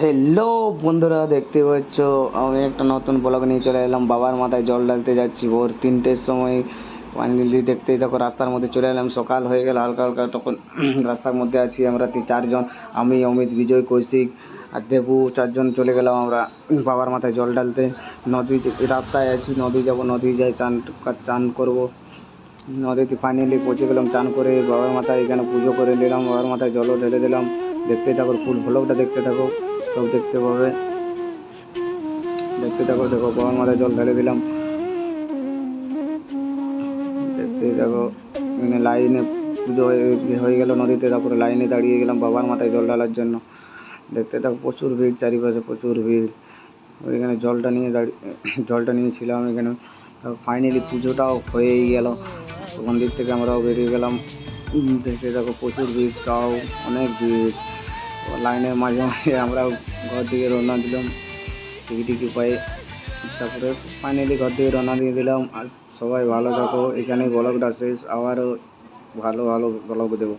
Hello বন্ধুরা, দেখতে পাচ্ছ আমি একটা নতুন ব্লগ নিয়ে চলে এলাম। বাবার মাথায় জল ঢালতে যাচ্ছি ভোর 3টের সময়। ফাইনালি দেখতেই দেখো রাস্তার মধ্যে চলে এলাম। সকাল হয়ে গেল হালকা হালকা, তখন রাস্তার মধ্যে আছি আমরা চারজন। আমি, অমিত, বিজয়, কৌশিক আর দেবু, চারজন চলে গেলাম আমরা বাবার মাথায় জল ঢালতে। নদী রাস্তায় আছি, নদী যাব, নদী যাই চান চান করবো। নদীতে ফাইনালি পৌঁছে গেলাম। চান করে বাবার মাথায় এখানে পুজো করে নিলাম, বাবার মাথায় জলও ঢেলে দিলাম। দেখতে থাকো, ফুল ভ্লগটা দেখতে থাকো, সব দেখতে পাবে। দেখতে থাকো, দেখো বাবার মাথায় জল ঢেলে দিলাম। দেখতে থাকো, এখানে লাইনে পুজো হয়ে গেল নদীতে, তারপরে লাইনে দাঁড়িয়ে গেলাম বাবার মাথায় জল ঢালার জন্য। দেখতে থাকো, প্রচুর ভিড়, চারিপাশে প্রচুর ভিড়। ওইখানে জলটা নিয়েছিলাম এখানে। ফাইনালি পুজোটাও হয়েই গেল। ওখান দিক থেকে আমরাও বেরিয়ে গেলাম। দেখতে থাকো, প্রচুর ভিড়, তাও অনেক ভিড়। লাইনের মাঝে মাঝে আমরাও ঘর দিকে রওনা দিলাম টিকি পায়ে। তারপরে ফাইনালি ঘর থেকে রওনা দিয়ে দিলাম। আর সবাই ভালো থাকো। এখানেই ব্লগটা শেষ, আবারও ভালো ভালো ব্লগ দেবো।